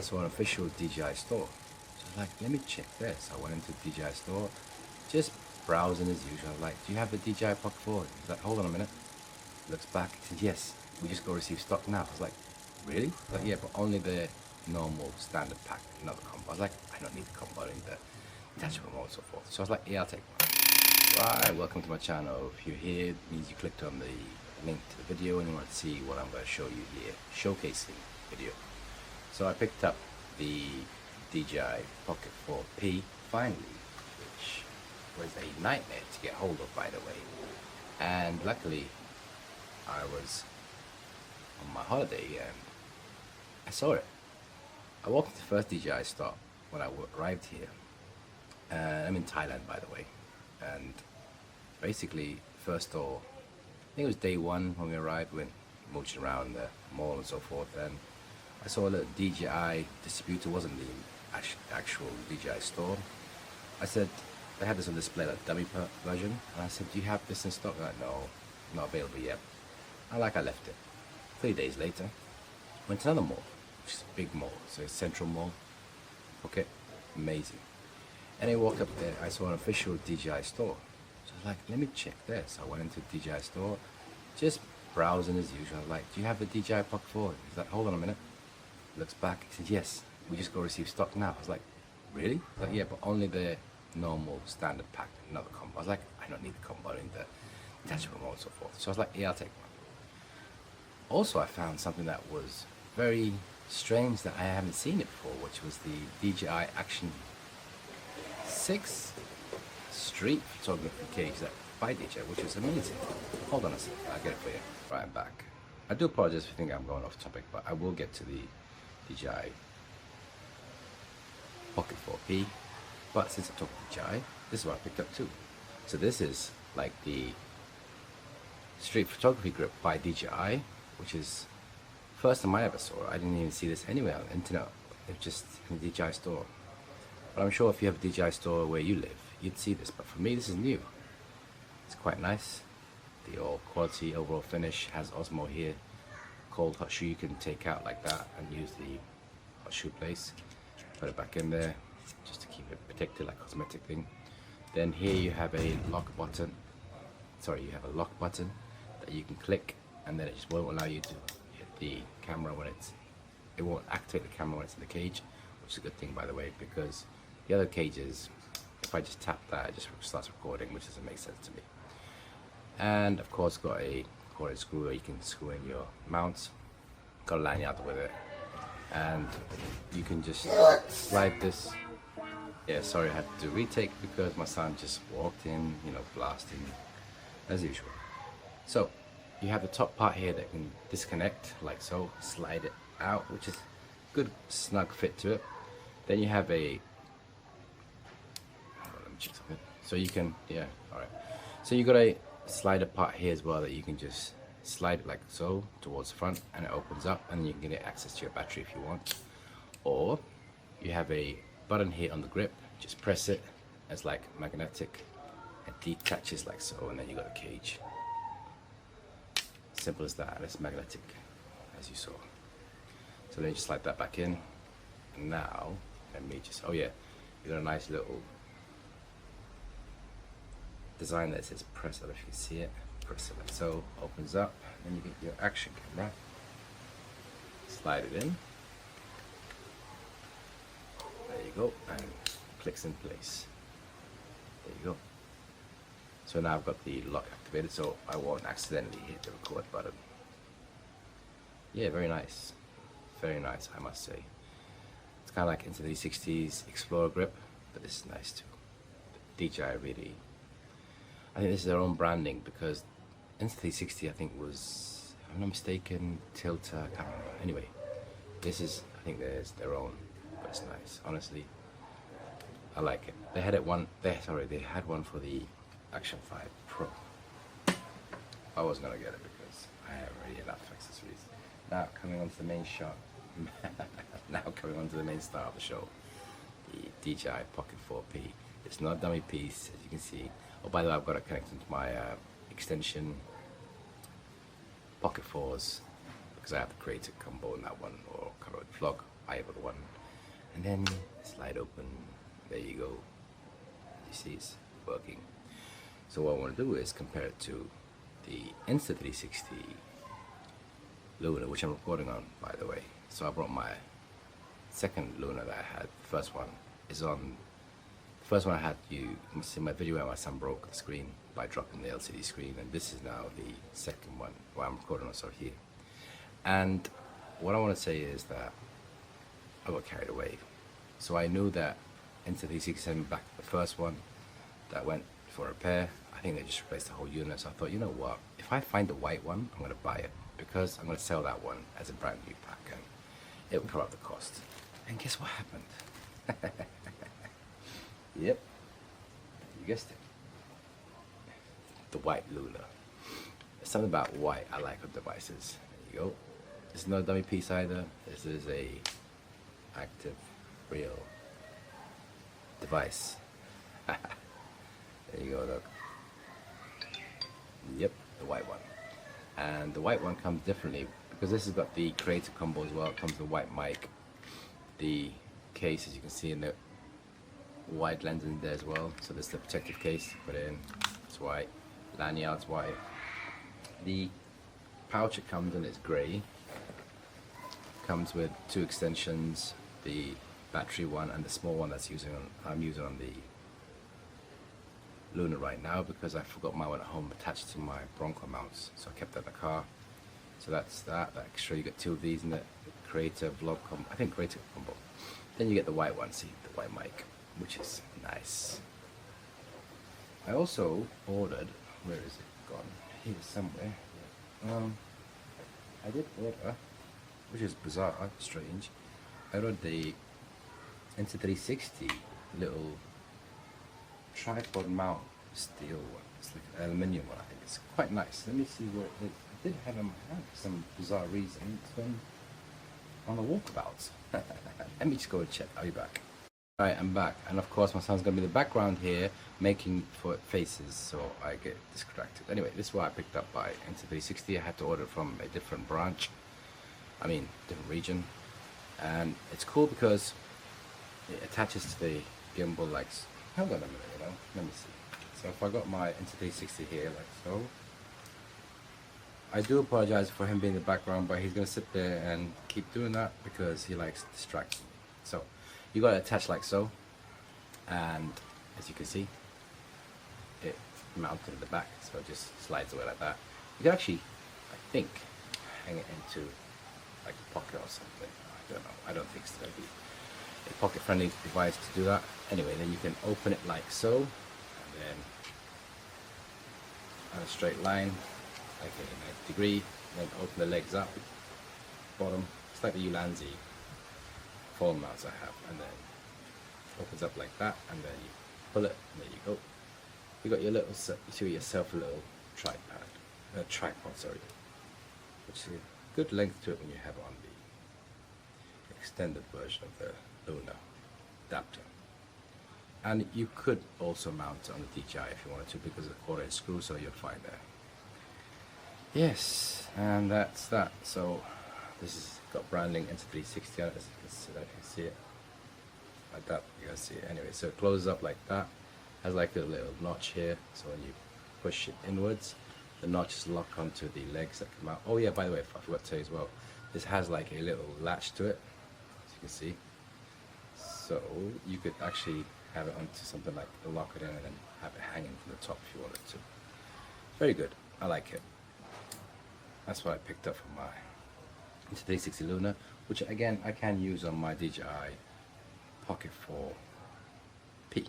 I saw an official DJI store. So I was like, let me check this. I went into the DJI store, just browsing as usual. I was like, do you have the DJI Pocket 4? He's like, hold on a minute. Looks back, he said, yes, we just go receive stock now. I was like, really? He's like, yeah, but only the normal standard pack, not the combo. I was like, I don't need the combo, I need the detachable mode and so forth. So I was like, yeah, I'll take one. Right, welcome to my channel. If you're here, it means you clicked on the link to the video and you want to see what I'm going to show you here, showcasing video. So I picked up the DJI Pocket 4P finally, which was a nightmare to get hold of, by the way. And luckily, I was on my holiday and I saw it. I walked into the first DJI stop when I arrived here. I'm in Thailand, by the way. And basically, first store, I think it was day one when we arrived, went mooching around the mall and so forth, and I saw a little DJI distributor, wasn't the actual DJI store. I said, they had this on display, like dummy version, and I said, do you have this in stock? They're like, no, not available yet. I left it. 3 days later, went to another mall, which is a big mall, so it's Central Mall. Okay, amazing. And I walked up there, I saw an official DJI store. So I was like, let me check this. I went into the DJI store, just browsing as usual. I was like, do you have the DJI Pocket 4? He's like, hold on a minute. Looks back, he said, yes, we just go receive stock now. I was like, really? He's like, yeah, but only the normal standard pack, not the combo. I was like, I don't need the combo, I need the detachable mode and so forth. So I was like, yeah, I'll take one. Also, I found something that was very strange that I haven't seen it before, which was the DJI Action 6 street photography cage that by DJI, which is amazing. Hold on a second, I'll get it for you. Right, I'm back. I do apologize if you think I'm going off topic, but I will get to the DJI Pocket 4P. But since I'm talking DJI, this is what I picked up too. So this is like the street photography grip by DJI, which is first time I ever saw it. I didn't even see this anywhere on the internet. It's just in the DJI store. But I'm sure if you have a DJI store where you live, you'd see this. But for me, this is new. It's quite nice. The all quality overall finish has Osmo here. Cold hot shoe you can take out like that and use the hot shoe place. Put it back in there just to keep it protected, like cosmetic thing. Then here you have a lock button. Sorry, you have a lock button that you can click, and then it just won't allow you to hit the camera when it won't activate the camera when it's in the cage, which is a good thing, by the way, because the other cages, if I just tap that, it just starts recording, which doesn't make sense to me. And of course, got a corded screw where you can screw in your mounts. Got a lanyard with it, and you can just slide this. Yeah, sorry, I had to retake because my son just walked in, you know, blasting as usual. So you have the top part here that can disconnect like so, slide it out, which is good snug fit to it. Then you have a, let me check something. So you can, yeah, all right. So you got a slider part here as well that you can just slide it like so towards the front, and it opens up, and you can get access to your battery if you want. Or you have a button here on the grip, just press it, it's like magnetic, it detaches like so, and then you got a cage. Simple as that, and it's magnetic as you saw. So then you just slide that back in, and now let me just, oh yeah, you got a nice little design that says press. I don't know if you can see it. Press it like so, opens up, and you get your action camera. Slide it in. There you go, and clicks in place. There you go. So now I've got the lock activated, so I won't accidentally hit the record button. Yeah, very nice. Very nice, I must say. It's kind of like Insta360's Explorer grip, but this is nice too. DJI really, I think this is their own branding, because Insta360 I think was, if I'm not mistaken, Tilta, I can't remember. Anyway, this is, I think there's their own, but it's nice. Honestly, I like it. They had had one for the Action 5 Pro. I wasn't gonna get it because I have already enough accessories. Now coming on to the main shot. Now coming on to the main star of the show, the DJI Pocket 4P. It's not a dummy piece, as you can see. Oh, by the way, I've got it connected to my extension Pocket 4s, because I have the creator combo in that one, or cover the vlog. iPod one, and then slide open. There you go. You see it's working. So what I want to do is compare it to the Insta360 Luna, which I'm recording on, by the way. So I brought my second Luna that I had. The first one is on. The first one I had, you must see my video where my son broke the screen by dropping the LCD screen, and this is now the second one where I'm recording myself here. And what I want to say is that I got carried away. So I knew that Insta360 sent me back the first one that went for repair. I think they just replaced the whole unit. So I thought, you know what? If I find the white one, I'm going to buy it because I'm going to sell that one as a brand new pack and it will cover up the cost. And guess what happened? Yep, you guessed it. The white Luna. There's something about white I like of devices. There you go. This is not a dummy piece either. This is a active, real device. There you go, look. Yep, the white one. And the white one comes differently because this has got the creator combo as well. It comes with the white mic. The case, as you can see in the white lens in there as well. So this is the protective case. Put it in. It's white. Lanyard's white. The pouch it comes in is grey. Comes with two extensions, the battery one and the small one that's I'm using on the Luna right now because I forgot my one at home attached to my Bronco mounts, so I kept that in the car. So that's that. Extra, you get two of these in the creator vlog combo. I think creator combo. Then you get the white one. See the white mic, which is nice. I also ordered. Where is it gone? Here somewhere. I did order, which is bizarre, strange. I ordered the Insta360 little tripod mount steel one. It's like an aluminium one. I think it's quite nice. Let me see where it is. I did have it in my hand for some bizarre reason. It's been on a walkabout. Let me just go and check. I'll be back. Alright, I'm back, and of course my son's gonna be in the background here making faces, so I get distracted. Anyway, this is what I picked up by Insta360. I had to order from a different branch, different region, and it's cool because it attaches to the gimbal like. Hold on a minute, let me see. So if I got my Insta360 here like so, I do apologize for him being in the background, but he's gonna sit there and keep doing that because he likes distracting me. So you got to attach like so, and as you can see, it mounted in the back, so it just slides away like that. You can actually, I think, hang it into like a pocket or something. I don't know. I don't think it's going to be a pocket-friendly device to do that. Anyway, then you can open it like so, and then on a straight line, like a 90 degree, then open the legs up, bottom. It's like the Ulanzi phone mounts I have, and then opens up like that, and then you pull it, and there you go. You got your little, you see yourself a little tripod, sorry, which is a good length to it when you have it on the extended version of the Luna adapter. And you could also mount it on the DJI if you wanted to, because of the 1/4 inch screw, so you'll find there. Yes, and that's that. So this has got branding Insta360 on it, as you can see it. Like that, you guys see it. Anyway, so it closes up like that. Has like a little notch here, so when you push it inwards, the notches lock onto the legs that come out. Oh yeah, by the way, I forgot to tell you as well, this has like a little latch to it, as you can see. So you could actually have it onto something like lock it in and then have it hanging from the top if you wanted to. Very good, I like it. That's what I picked up from my Insta360 Luna, which again I can use on my DJI Pocket 4P,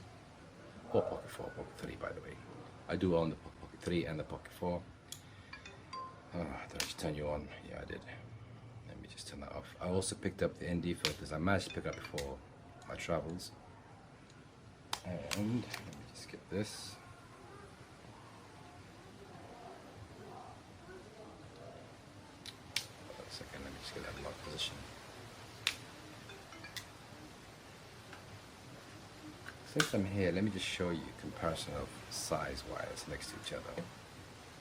or Pocket 4, Pocket 3 by the way. I do own the Pocket 3 and the Pocket 4. Did I just turn you on? Yeah, I did. Let me just turn that off. I also picked up the ND filters. I managed to pick up before my travels. And let me just get this. Hold on a second, let me just get that lock position. Since I'm here, let me just show you a comparison of size wires next to each other.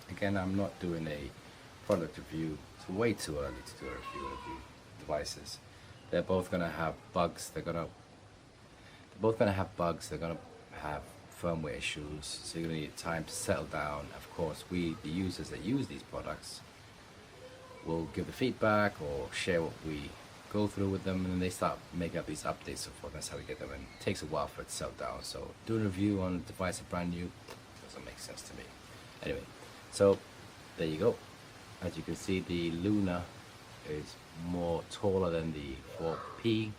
Again, I'm not doing a product review. It's way too early to do a review of the devices. they're both gonna have bugs. They're both gonna have bugs. They're gonna have firmware issues. So you're gonna need time to settle down. Of course, we, the users that use these products, will give the feedback or share what we go through with them, and then they start making up these updates. So forth. That's how we get them, and it takes a while for it to settle down. So doing a review on a device that's brand new doesn't make sense to me. Anyway, so there you go. As you can see, the Luna is more taller than the 4P,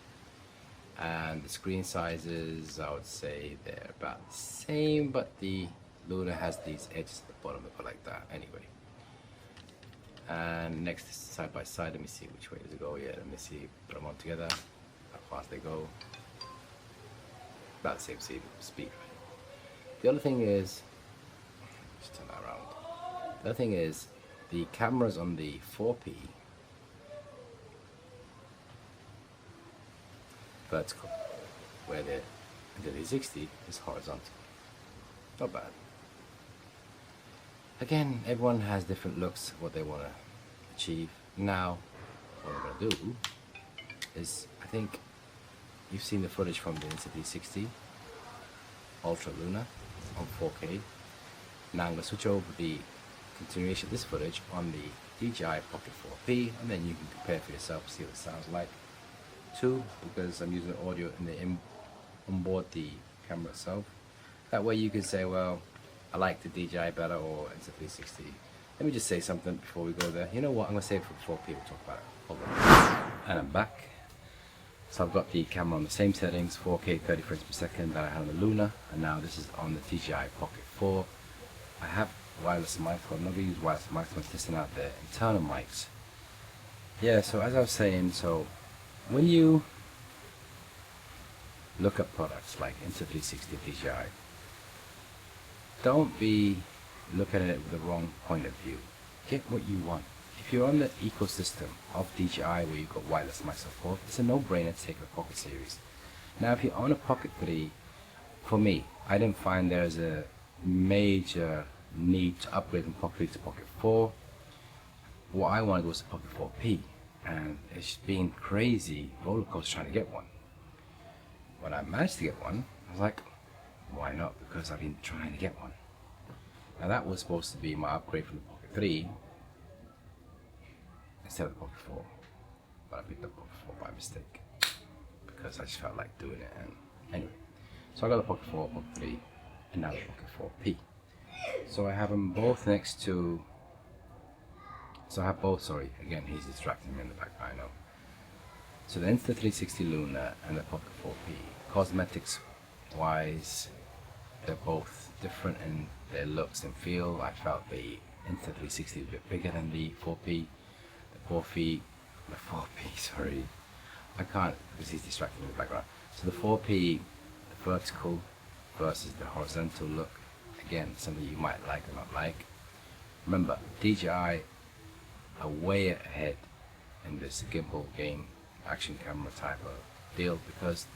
and the screen sizes, I would say they're about the same, but the Luna has these edges at the bottom that go like that. Anyway, and next is side by side. Let me see which way does it go. Yeah, let me see, put them on together, how fast they go. About the same speed. The other thing is, just turn that around. The other thing is, the cameras on the 4P vertical, where the 360 is horizontal. Not bad. Again, everyone has different looks of what they want to achieve. Now, what I'm going to do is, I think you've seen the footage from the Insta360 Ultra Luna on 4K. Now I'm going to switch over the continuation of this footage on the DJI Pocket 4P, and then you can compare for yourself, see what it sounds like too, because I'm using audio in the onboard the camera itself. That way you can say, well, I like the DJI better, or Insta360. Let me just say something before we go there. You know what, I'm going to save it for 4P, we'll talk about it. Hold on. And I'm back. So I've got the camera on the same settings, 4K 30 frames per second, that I had on the Luna, and now this is on the DJI Pocket 4. I have wireless mics, but I'm not going to use wireless mics, I'm testing out the internal mics. Yeah, so as I was saying, so when you look at products like Insta360 DJI, don't be looking at it with the wrong point of view. Get what you want. If you're on the ecosystem of DJI where you've got wireless mics, so forth, it's a no-brainer to take the Pocket series. Now if you own a Pocket 3, for me, I didn't find there's a major need to upgrade from Pocket 3 to Pocket 4. What I wanted was a Pocket 4P, and it's been crazy roller coaster trying to get one. When I managed to get one, I was like, why not? Because I've been trying to get one. Now that was supposed to be my upgrade from the Pocket 3 instead of the Pocket 4, but I picked up Pocket 4 by mistake because I just felt like doing it. And anyway, so I got the Pocket 4, Pocket 3, and now the Pocket 4P. So I have them both next to, so I have both, sorry, again he's distracting me in the background, I know. So the Insta360 Luna and the Pocket 4P, cosmetics wise, they're both different in their looks and feel. I felt the Insta360 is a bit bigger than the 4P. The 4P, sorry, I can't because he's distracting me in the background. So the 4P, the vertical versus the horizontal look, again, something you might like or not like. Remember, DJI are way ahead in this gimbal game, action camera type of deal, because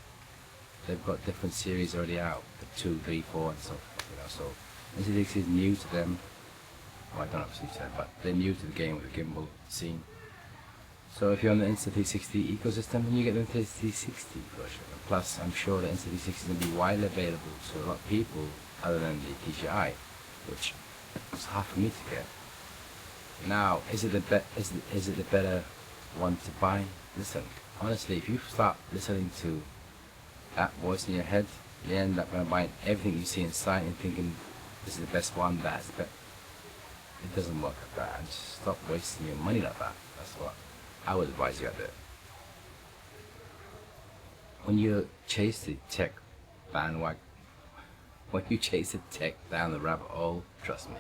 they've got different series already out, the 2, 3, 4 and so forth, you know. So Insta360 is new to them. Well, I don't know if it's new to them, but they're new to the game with the gimbal scene. So if you're on the Insta360 ecosystem, then you get the Insta360 version. And plus, I'm sure the Insta360 is going to be widely available to a lot of people other than the DJI, which was hard for me to get. Now, is it the better one to buy? Listen, honestly, if you start listening to that voice in your head, you end up buying everything you see inside and thinking this is the best one, that's the best. It doesn't work like that, and just stop wasting your money like that. That's what I would advise you out there. When you chase the tech bandwagon, when you chase the tech down the rabbit hole, trust me,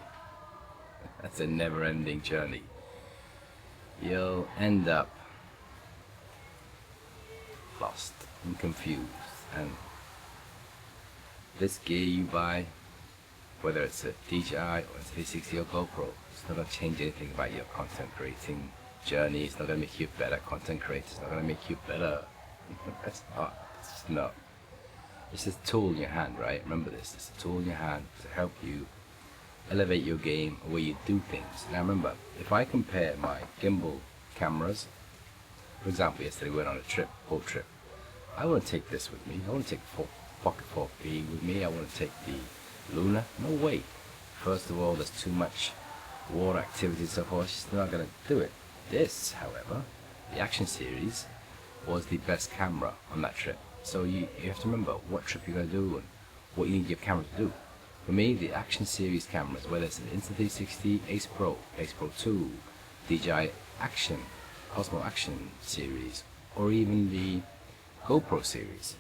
that's a never-ending journey. You'll end up lost and confused, and this gear you buy, whether it's a DJI or a 360 or GoPro, it's not going to change anything about your content creating journey. It's not going to make you a better content creator. It's not going to make you better. It's not. It's not. It's a tool in your hand, right? Remember this. It's a tool in your hand to help you elevate your game, or where you do things. Now remember, if I compare my gimbal cameras For example, yesterday we went on a trip, boat trip. I want to take this with me. I want to take the Pocket 4P with me. I want to take the Luna. No way. First of all, there's too much water activity and so forth. She's not going to do it. This, however, the Action Series was the best camera on that trip. So you have to remember what trip you're going to do and what you need your camera to do. For me, the Action Series cameras, whether it's an Insta360 Ace Pro, Ace Pro 2, DJI Action, Osmo Action Series, or even the GoPro series,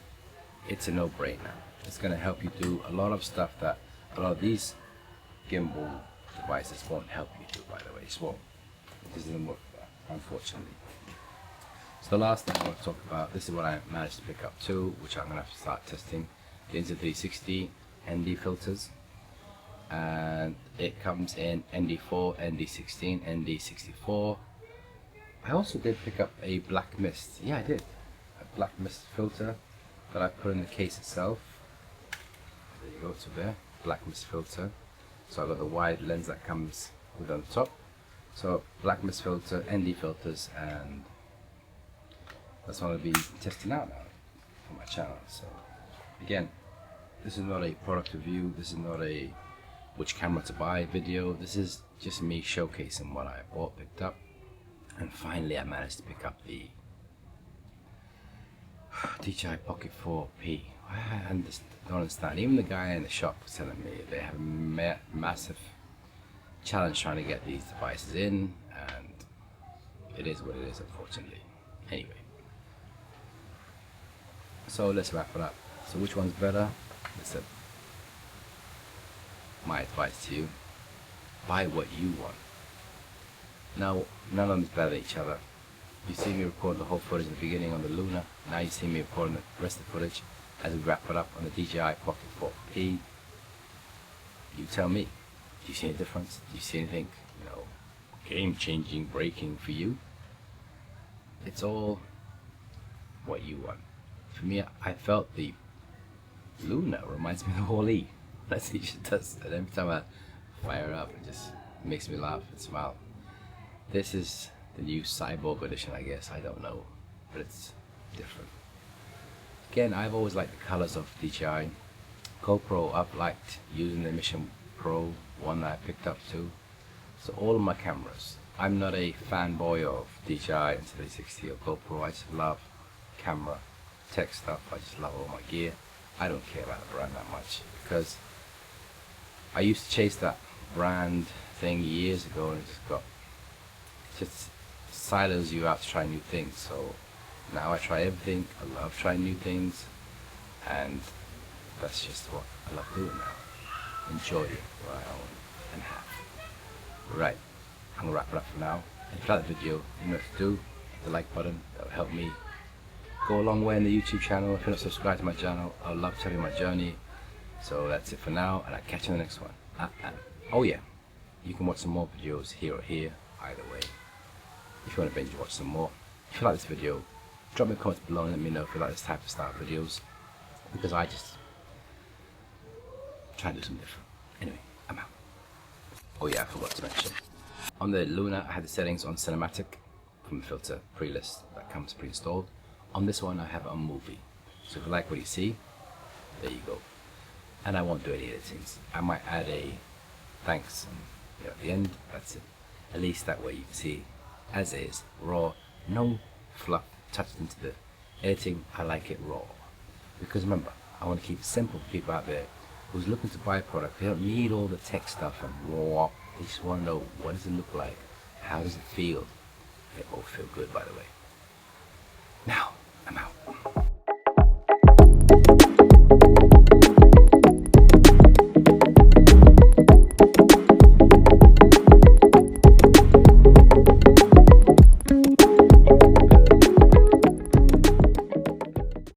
it's a no-brainer. It's going to help you do a lot of stuff that a lot of these gimbal devices won't help you do, by the way. It won't. It doesn't work for that, unfortunately. So the last thing I want to talk about, this is what I managed to pick up too, which I'm going to have to start testing, the Insta360 ND filters. And it comes in ND4, ND16, ND64. I also did pick up a black mist. Yeah, I did. A black mist filter that I put in the case itself. There you go, to there. Black mist filter. So I've got the wide lens that comes with on top. So black mist filter, ND filters, and that's what I'll be testing out now for my channel. So again, this is not a product review. This is not a which camera to buy video. This is just me showcasing what I bought, picked up, and finally I managed to pick up the DJI Pocket 4P. I don't understand. Even the guy in the shop was telling me they have a massive challenge trying to get these devices in, and it is what it is, unfortunately. Anyway, so let's wrap it up. So which one's better? Listen, my advice to you: buy what you want. Now, none of them is better than each other. You see me record the whole footage in the beginning on the Luna. Now you see me recording the rest of the footage as we wrap it up on the DJI Pocket 4P. You tell me, do you see any difference? Do you see anything, game-changing, breaking for you? It's all what you want. For me, I felt the Luna reminds me of the Wall-E. That's what it does. And every time I fire it up, it just makes me laugh and smile. This is the new Cyborg edition, I guess. I don't know, but it's different. Again, I've always liked the colors of DJI. GoPro, I've liked using the Mission Pro, one that I picked up too. So all of my cameras. I'm not a fanboy of DJI, Insta360 or GoPro. I just love camera, tech stuff. I just love all my gear. I don't care about the brand that much because I used to chase that brand thing years ago, and it just silos you out to try new things. So now I try everything. I love trying new things, and that's just what I love doing now. Enjoy it what I own and have. Right, I'm gonna wrap it up for now. If you like the video, you know what to do. Hit the like button. That'll help me go a long way in the YouTube channel. If you're not subscribed to my channel, I love telling my journey. So that's it for now, and I'll catch you in the next one. Oh yeah, you can watch some more videos here or here, either way. If you want to binge watch some more. If you like this video, drop me a comment below and let me know if you like this type of style of videos, because I just try to do something different. Anyway, I'm out. Oh yeah, I forgot to mention. On the Luna, I had the settings on cinematic from the filter pre-list that comes pre-installed. On this one, I have it on movie. So if you like what you see, there you go. And I won't do any editings. I might add a thanks and, at the end. That's it. At least that way you can see as is, raw, no fluff touched into the editing. I like it raw, because remember, I want to keep it simple for people out there who's looking to buy a product. They don't need all the tech stuff and raw. They just want to know, what does it look like, how does it feel. They both feel good, by the way. Now I'm out.